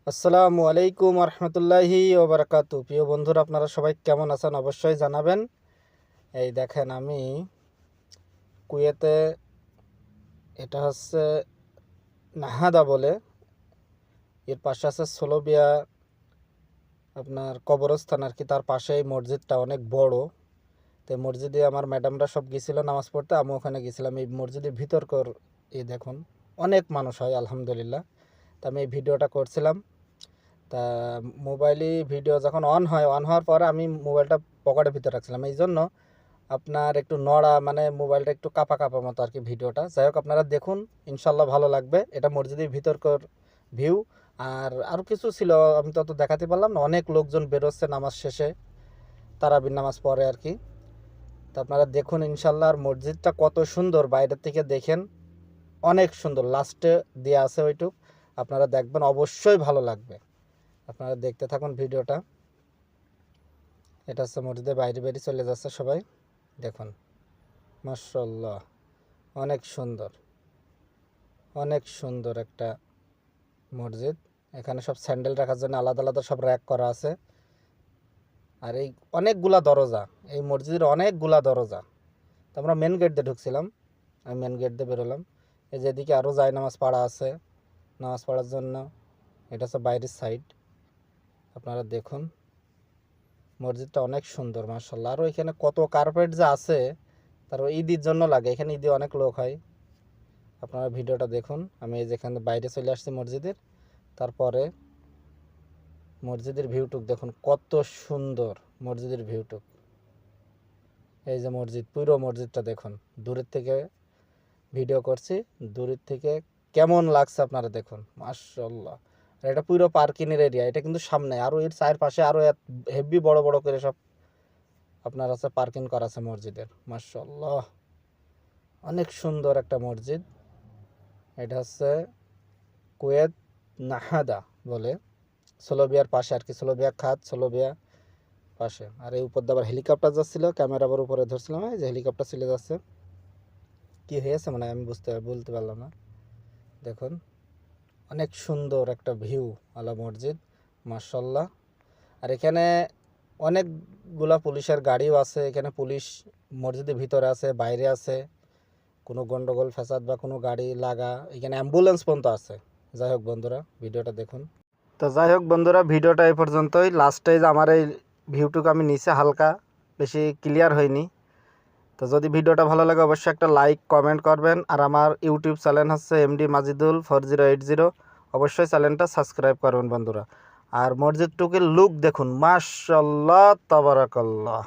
আসসালামু আলাইকুম রহমতুল্লাহি ওবরাকাতু। প্রিয় বন্ধুরা, আপনারা সবাই কেমন আছেন অবশ্যই জানাবেন। এই দেখেন, আমি কুয়েতে, এটা হচ্ছে নাহাদা বলে, এর পাশে আছে সোলোবিয়া আপনার কবরস্থান আর কি। তার পাশে এই মসজিদটা অনেক বড়। তো মসজিদে আমার ম্যাডামরা সব গেছিলো নামাজ পড়তে, আমি ওখানে গেছিলাম। এই মসজিদের ভিতরকর এই দেখুন, অনেক মানুষ হয় আলহামদুলিল্লাহ। তা আমি এই ভিডিওটা করছিলাম। তা মোবাইলে ভিডিও যখন অন হওয়ার পরে আমি মোবাইলটা পকেটের ভিতরে রাখছিলাম, এই জন্য আপনার একটু নড়া, মানে মোবাইলটা একটু কাঁপা কাঁপা মতো আর কি ভিডিওটা। যাই হোক, আপনারা দেখুন, ইনশাল্লাহ ভালো লাগবে। এটা মসজিদের ভিতরকার ভিউ। আর আরও কিছু ছিল, আমি তত দেখাতে পারলাম না। অনেক লোকজন বেরোচ্ছে নামাজ শেষে, তারাবির নামাজ পড়ে আর কি। তো আপনারা দেখুন ইনশাল্লাহ। আর মসজিদটা কত সুন্দর, বাইরের থেকে দেখেন অনেক সুন্দর। লাস্টে দেওয়া আছে ওইটুক, আপনারা দেখবেন, অবশ্যই ভালো লাগবে। আপনারা দেখতে থাকুন ভিডিওটা। এটা হচ্ছে মসজিদের বাইরে বাইরে চলে যাচ্ছে সবাই, দেখুন মাশাআল্লাহ, অনেক সুন্দর, অনেক সুন্দর একটা মসজিদ। এখানে সব স্যান্ডেল রাখার জন্য আলাদা আলাদা সব র্যাক করা আছে। আর এই অনেকগুলা দরজা, এই মসজিদের অনেকগুলা দরজা। তো আমরা মেন গেট দিয়ে ঢুকছিলাম, আমি মেন গেট দিয়ে বেরোলাম। এই যে এদিকে আরও যায় নামাজ পড়া আছে, নামাজ পড়ার জন্য। এটা হচ্ছে বাইরের সাইড, আপনারা দেখুন। মসজিদটা অনেক সুন্দর মাশাআল্লাহ। আর এখানে কত কার্পেট যে আছে, তারপর ঈদের জন্য লাগে, এখানে ঈদে অনেক লোক হয়। আপনারা ভিডিওটা দেখুন। আমি এই যেখানে বাইরে চলে আসছি মসজিদের, তারপরে মসজিদের ভিউটুক দেখুন কত সুন্দর। মসজিদের ভিউটুক, এই যে মসজিদ, পুরো মসজিদটা দেখুন। দূরের থেকে ভিডিও করছি, দূরের থেকে কেমন লাগছে আপনারা দেখুন মাশাআল্লাহ। আর এটা পুরো পার্কিংয়ের এরিয়া, এটা কিন্তু সামনে আরও এর চারপাশে আরও হেভি বড় বড় করে সব আপনার আছে পার্কিং করা আছে মসজিদের। মাশাআল্লাহ, অনেক সুন্দর একটা মসজিদ। এটা হচ্ছে কুয়েত নাহাদা বলে, সোলোবিয়ার পাশে আর কি, সোলোবিয়া খাত, সোলোবিয়া পাশে। আর এই উপর দিয়ে আবার হেলিকপ্টার যাচ্ছিলো, ক্যামেরা আবার উপরে ধরছিলাম, এই যে হেলিকপ্টার চলে যাচ্ছে। কি হয়েছে মানে আমি বলতে পারলাম না। দেখুন অনেক সুন্দর একটা ভিউ আলা মসজিদ মাশাআল্লাহ। আর এখানে অনেকগুলা পুলিশের গাড়িও আছে। এখানে পুলিশ মসজিদের ভিতরে আছে, বাইরে আছে। কোনো গন্ডগোল ফ্যাসাদ বা কোনো গাড়ি লাগা, এখানে অ্যাম্বুলেন্স পর্যন্ত আছে। যাই হোক বন্ধুরা, ভিডিওটা দেখুন। তো যাই হোক বন্ধুরা, ভিডিওটা এই পর্যন্তই। লাস্টে আমার এই ভিউটুকু আমি নিচে হালকা বেশি ক্লিয়ার হয়নি। তো যদি ভিডিওটা ভালো লাগে অবশ্যই একটা লাইক কমেন্ট করবেন। আর আমার ইউটিউব চ্যানেল হচ্ছে এমডি মাজিদুল 4080, অবশ্যই চ্যানেলটা সাবস্ক্রাইব করবেন বন্ধুরা। আর মসজিদটুকুর লুক দেখুন মাশাআল্লাহ তাবারাকাল্লাহ।